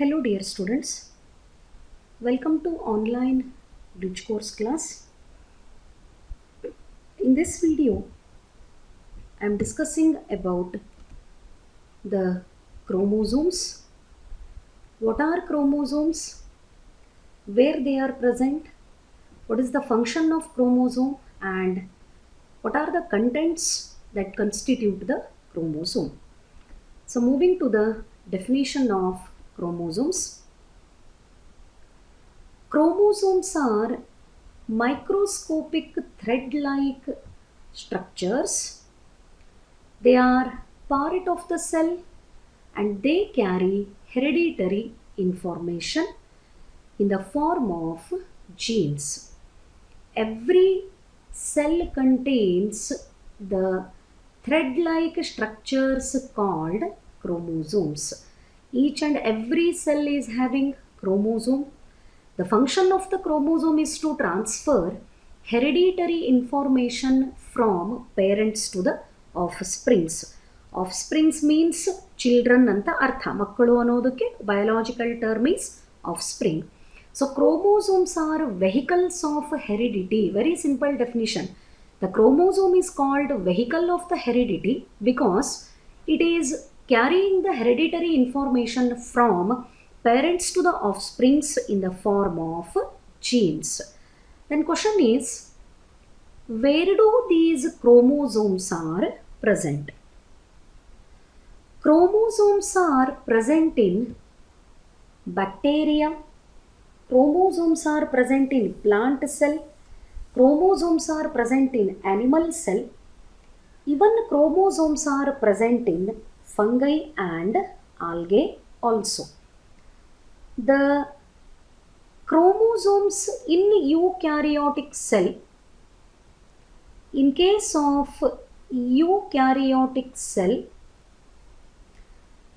Hello dear students, welcome to online bridge course class. In this video, I am discussing about the chromosomes. What are chromosomes? Where they are present? What is the function of chromosome? And what are the contents that constitute the chromosome? So moving to the definition of chromosomes. Chromosomes are microscopic thread-like structures. They are part of the cell and they carry hereditary information in the form of genes. Every cell contains the thread-like structures called chromosomes. Each and every cell is having chromosome. The function of the chromosome is to transfer hereditary information from parents to the offsprings. Offsprings means children anta artha. Makkalu anodakke biological term is offspring. So chromosomes are vehicles of heredity. Very simple definition. The chromosome is called vehicle of the heredity because it is carrying the hereditary information from parents to the offsprings in the form of genes. Then question is, where do these chromosomes are present? Chromosomes are present in bacteria. Chromosomes are present in plant cell. Chromosomes are present in animal cell. Even chromosomes are present in fungi and algae also. The chromosomes in eukaryotic cell, in case of eukaryotic cell,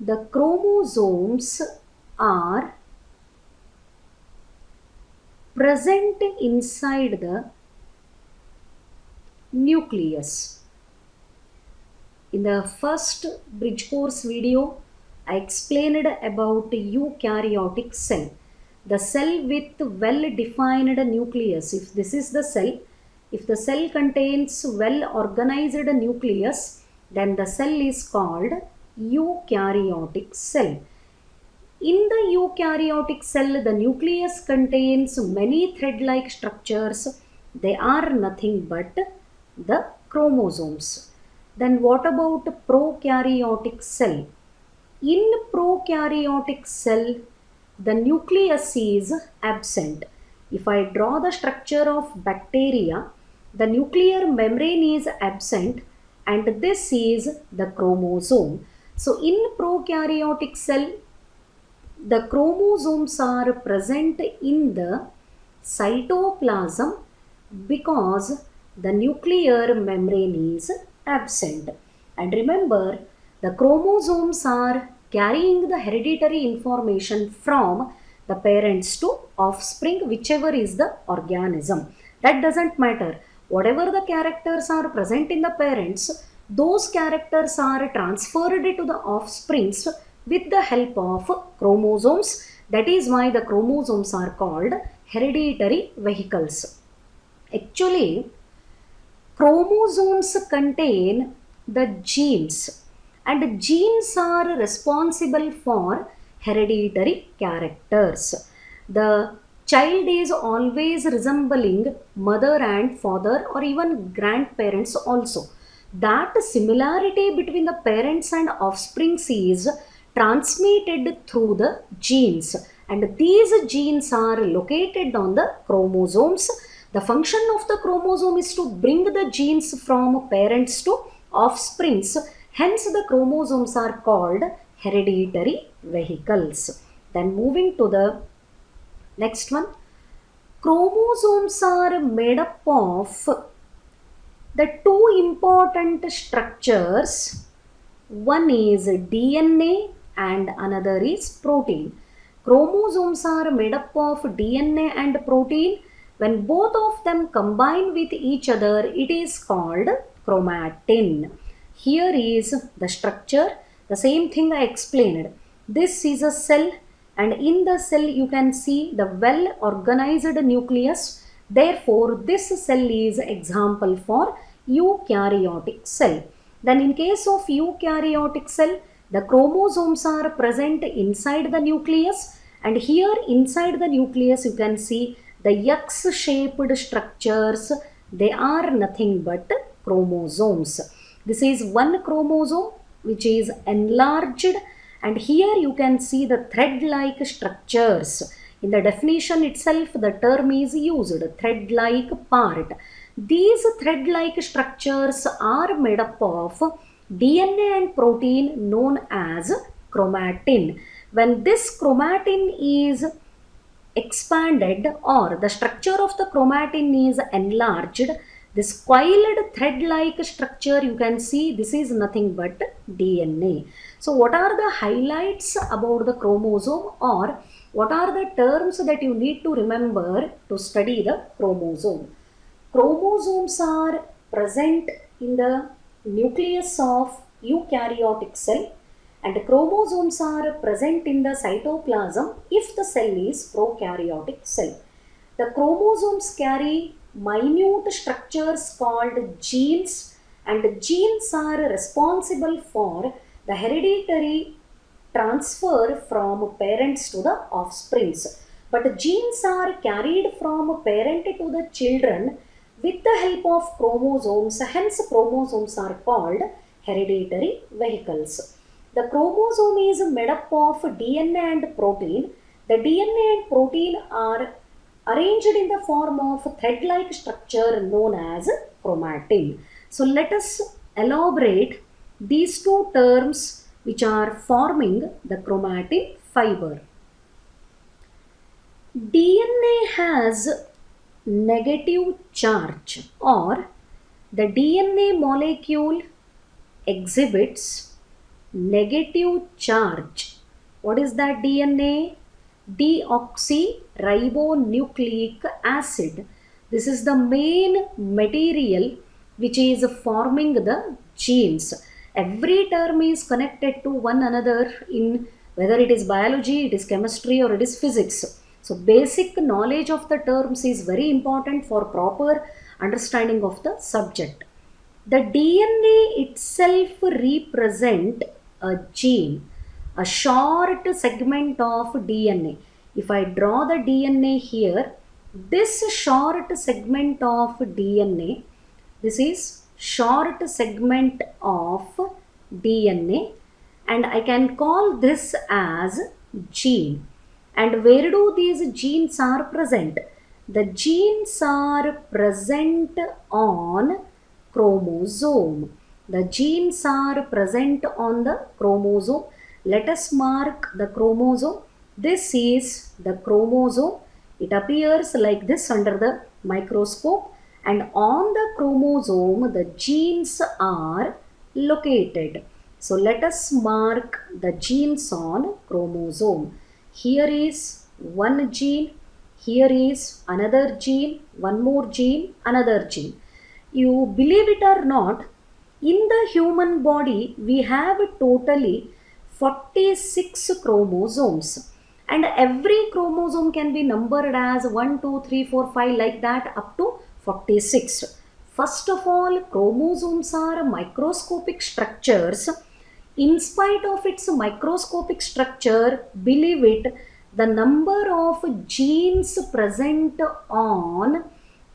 the chromosomes are present inside the nucleus. In the first bridge course video, I explained about eukaryotic cell. The cell with well-defined nucleus. If this is the cell, if the cell contains well-organized nucleus, then the cell is called eukaryotic cell. In the eukaryotic cell, the nucleus contains many thread-like structures. They are nothing but the chromosomes. Then what about prokaryotic cell? In prokaryotic cell, the nucleus is absent. If I draw the structure of bacteria, the nuclear membrane is absent and this is the chromosome. So in prokaryotic cell, the chromosomes are present in the cytoplasm because the nuclear membrane is absent. And remember, the chromosomes are carrying the hereditary information from the parents to offspring, whichever is the organism. That doesn't matter. Whatever the characters are present in the parents, those characters are transferred to the offsprings with the help of chromosomes. That is why the chromosomes are called hereditary vehicles. Actually, chromosomes contain the genes and genes are responsible for hereditary characters. The child is always resembling mother and father or even grandparents also. That similarity between the parents and offsprings is transmitted through the genes, and these genes are located on the chromosomes. The function of the chromosome is to bring the genes from parents to offsprings. Hence, the chromosomes are called hereditary vehicles. Then moving to the next one. Chromosomes are made up of the two important structures. One is DNA and another is protein. Chromosomes are made up of DNA and protein. When both of them combine with each other, it is called chromatin. Here is the structure. The same thing I explained. This is a cell. and in the cell you can see the well organized nucleus. Therefore, this cell is example for eukaryotic cell. Then in case of eukaryotic cell, the chromosomes are present inside the nucleus, and here inside the nucleus you can see the X-shaped structures. They are nothing but chromosomes. This is one chromosome which is enlarged, and here you can see the thread-like structures. In the definition itself, the term is used, thread-like part. These thread-like structures are made up of DNA and protein known as chromatin. When this chromatin is expanded or the structure of the chromatin is enlarged, this coiled thread-like structure you can see, this is nothing but DNA. So what are the highlights about the chromosome, or what are the terms that you need to remember to study the chromosome? Chromosomes are present in the nucleus of eukaryotic cell, and chromosomes are present in the cytoplasm if the cell is prokaryotic cell. The chromosomes carry minute structures called genes, and genes are responsible for the hereditary transfer from parents to the offsprings. But genes are carried from parent to the children with the help of chromosomes, hence chromosomes are called hereditary vehicles. The chromosome is made up of DNA and protein. The DNA and protein are arranged in the form of thread-like structure known as chromatin. So let us elaborate these two terms which are forming the chromatin fiber. DNA has negative charge, or the DNA molecule exhibits negative charge. What is that DNA? Deoxyribonucleic acid. This is the main material which is forming the genes. Every term is connected to one another in whether it is biology, it is chemistry, or it is physics. So basic knowledge of the terms is very important for proper understanding of the subject. The DNA itself represent a gene, a short segment of DNA. If I draw the DNA here, this short segment of DNA, this is short segment of DNA, and I can call this as gene. And where do these genes are present? The genes are present on chromosome. The genes are present on the chromosome. Let us mark the chromosome. This is the chromosome. It appears like this under the microscope, and on the chromosome the genes are located. So let us mark the genes on chromosome. Here is one gene, here is another gene, one more gene, another gene. You believe it or not, in the human body we have totally 46 chromosomes, and every chromosome can be numbered as 1, 2, 3, 4, 5 like that up to 46. First of all, chromosomes are microscopic structures. In spite of its microscopic structure, believe it, the number of genes present on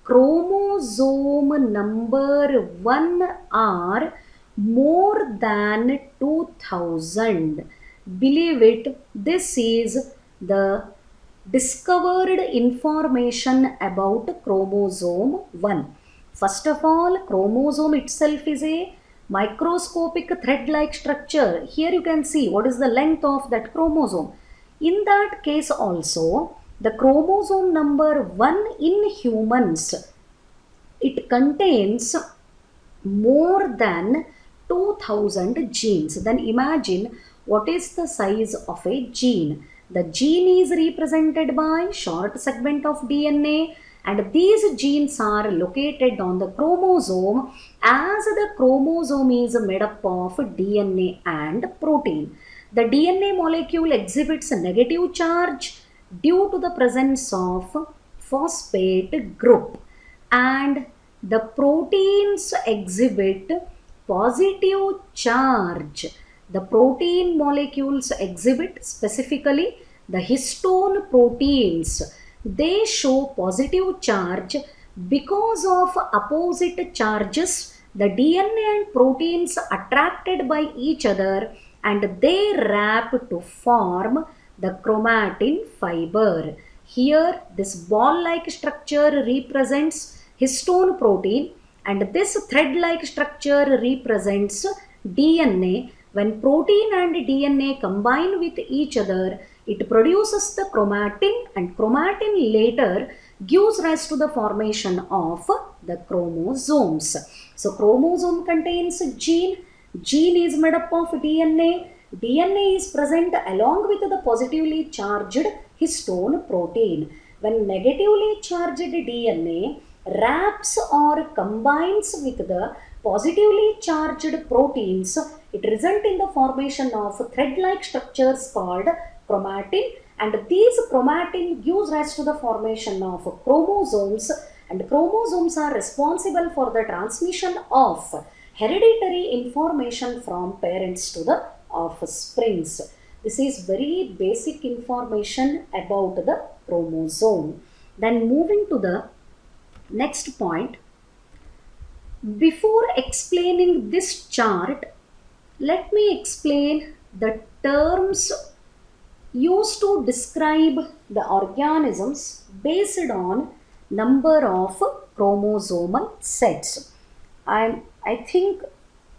chromosome number 1 are more than 2000. Believe it, this is the discovered information about chromosome 1. First of all, chromosome itself is a microscopic thread-like structure. Here you can see what is the length of that chromosome. In that case also, the chromosome number 1 in humans, it contains more than 2000 genes. Then imagine what is the size of a gene. The gene is represented by short segment of DNA, and these genes are located on the chromosome, as the chromosome is made up of DNA and protein. The DNA molecule exhibits a negative charge due to the presence of phosphate group, and the proteins exhibit positive charge. The protein molecules exhibit, specifically the histone proteins, they show positive charge because of opposite charges. The DNA and proteins attracted by each other and they wrap to form the chromatin fiber. Here this ball like structure represents histone protein and this thread like structure represents DNA. When protein and DNA combine with each other, it produces the chromatin, and chromatin later gives rise to the formation of the chromosomes. So chromosome contains gene, gene is made up of DNA, DNA is present along with the positively charged histone protein. When negatively charged DNA wraps or combines with the positively charged proteins, it results in the formation of thread-like structures called chromatin, and these chromatin gives rise to the formation of chromosomes, and chromosomes are responsible for the transmission of hereditary information from parents to the offsprings. This is very basic information about the chromosome. Then moving to the next point, before explaining this chart, let me explain the terms used to describe the organisms based on number of chromosomal sets. I think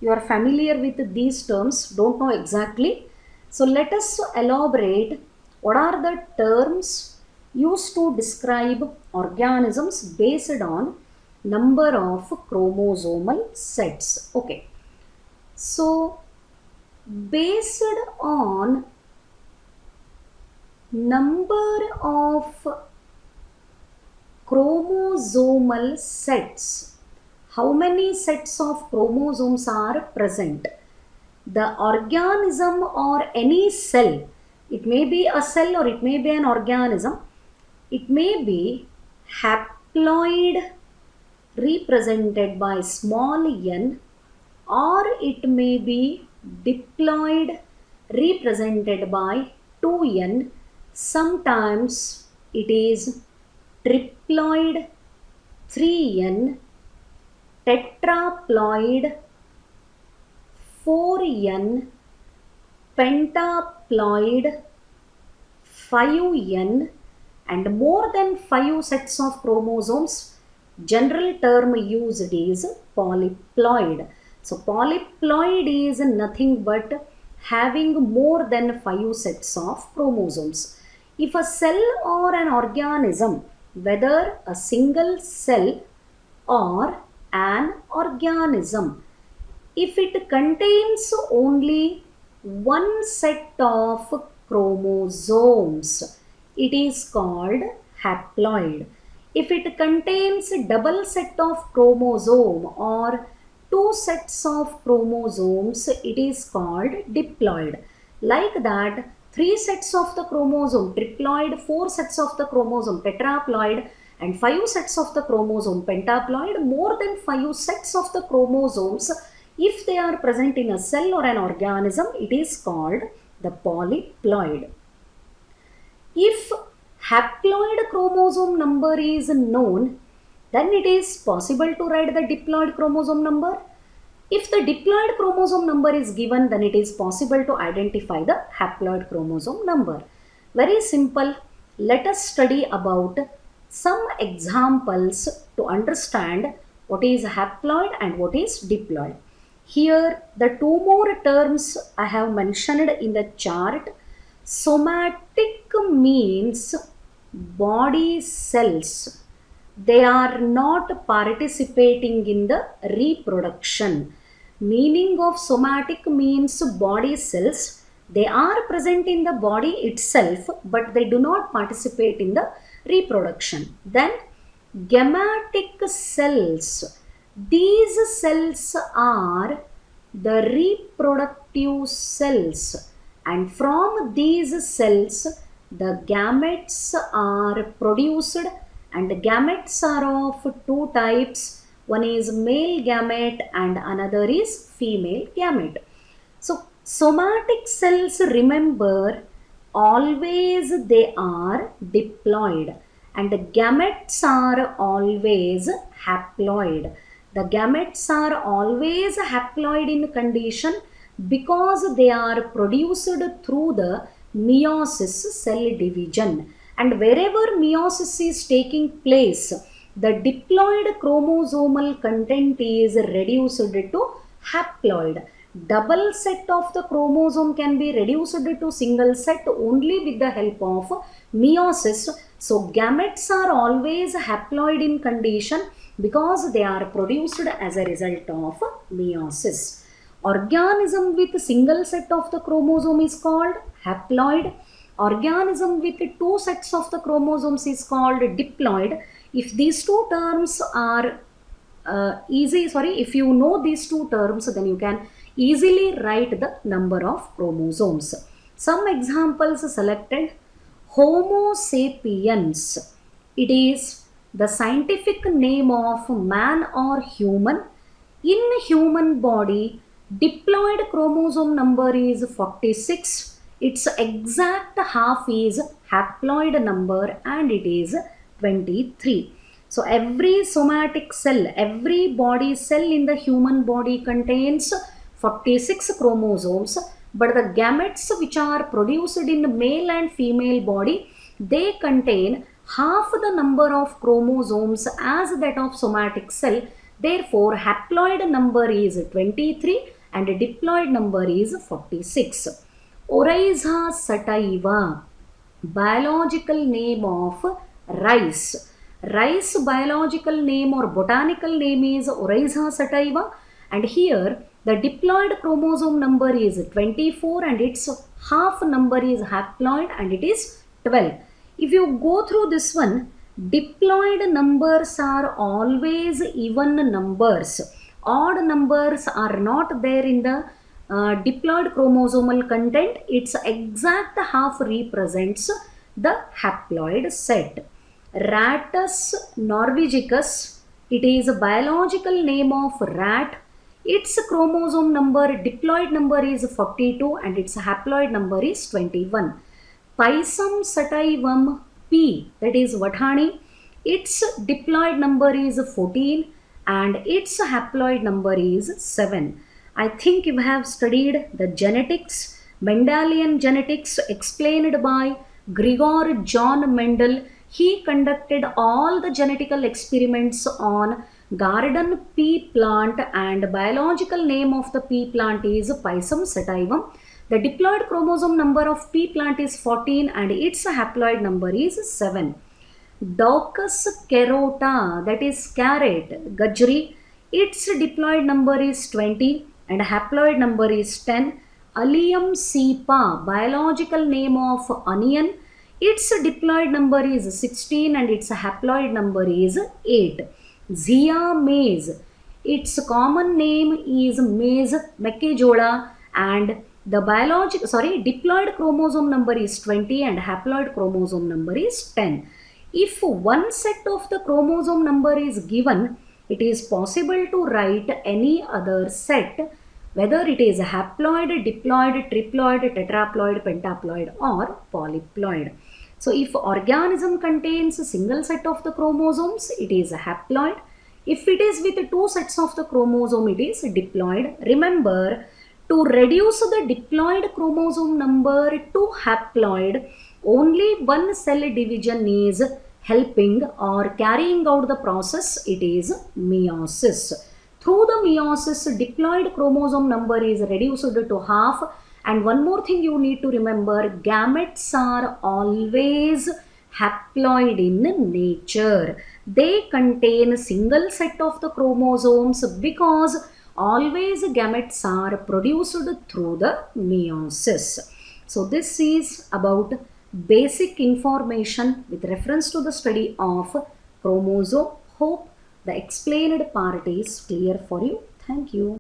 you are familiar with these terms, don't know exactly. So let us elaborate what are the terms used to describe organisms based on number of chromosomal sets. Okay. So based on number of chromosomal sets, how many sets of chromosomes are present? The organism or any cell, it may be a cell or it may be an organism, it may be haploid represented by small n, or it may be diploid represented by 2n. Sometimes it is triploid 3n, tetraploid 4n, pentaploid 5n, and more than 5 sets of chromosomes. General term used is polyploid. So polyploid is nothing but having more than 5 sets of chromosomes. If a cell or an organism, whether a single cell or an organism, if it contains only one set of chromosomes, it is called haploid. If it contains a double set of chromosome or 2 sets of chromosomes, it is called diploid. Like that, 3 sets of the chromosome triploid, 4 sets of the chromosome tetraploid, and 5 sets of the chromosome pentaploid. More than 5 sets of the chromosomes, if they are present in a cell or an organism, it is called the polyploid. If haploid chromosome number is known, then it is possible to write the diploid chromosome number. If the diploid chromosome number is given, then it is possible to identify the haploid chromosome number. Very simple. Let us study about some examples to understand what is haploid and what is diploid. Here the 2 more terms I have mentioned in the chart. Somatic means body cells. They are not participating in the reproduction. Meaning of somatic means body cells. They are present in the body itself, but they do not participate in the reproduction. Then gametic cells. These cells are the reproductive cells. and from these cells the gametes are produced, and the gametes are of two types. One is male gamete and another is female gamete. So somatic cells, remember, always they are diploid, and the gametes are always haploid. The gametes are always haploid in condition because they are produced through the meiosis cell division. And wherever meiosis is taking place, the diploid chromosomal content is reduced to haploid. Double set of the chromosome can be reduced to single set only with the help of meiosis. So gametes are always haploid in condition because they are produced as a result of meiosis. Organism with single set of the chromosome is called haploid. Organism with two sets of the chromosomes is called diploid. If these two terms are if you know these two terms, then you can easily write the number of chromosomes. Some examples selected: Homo sapiens, it is the scientific name of man or human. In human body, diploid chromosome number is 46. Its exact half is haploid number and it is 23. So every somatic cell, every body cell in the human body contains 46 chromosomes, but the gametes which are produced in male and female body, they contain half the number of chromosomes as that of somatic cell. Therefore haploid number is 23 and diploid number is 46. Oryza sativa, biological name of rice. Rice biological name or botanical name is Oryza sativa, and here the diploid chromosome number is 24 and its half number is haploid and it is 12. If you go through this one, diploid numbers are always even numbers. Odd numbers are not there in the diploid chromosomal content. Its exact half represents the haploid set. Rattus norvegicus, it is a biological name of rat. Its chromosome number, diploid number is 42 and its haploid number is 21. Pisum sativum P, that is Vathani, its diploid number is 14 and its haploid number is 7. I think you have studied the genetics, Mendelian genetics explained by Gregor John Mendel. He conducted all the genetical experiments on garden pea plant and biological name of the pea plant is Pisum sativum. The diploid chromosome number of pea plant is 14 and its haploid number is 7. Daucus carota, that is carrot, gajri, its diploid number is 20 and haploid number is 10. Allium cepa, biological name of onion, its diploid number is 16 and its haploid number is 8. Zea maize, its common name is maize, mekkejola, and the diploid chromosome number is 20 and haploid chromosome number is 10. If one set of the chromosome number is given, it is possible to write any other set, whether it is haploid, diploid, triploid, tetraploid, pentaploid or polyploid. So if organism contains a single set of the chromosomes, it is a haploid. If it is with two sets of the chromosome, it is diploid. Remember, to reduce the diploid chromosome number to haploid, only one cell division is helping or carrying out the process. It is meiosis. Through the meiosis, diploid chromosome number is reduced to half. And one more thing you need to remember, gametes are always haploid in nature. They contain single set of the chromosomes because always gametes are produced through the meiosis. So this is about basic information with reference to the study of chromosome. Hope the explained part is clear for you. Thank you.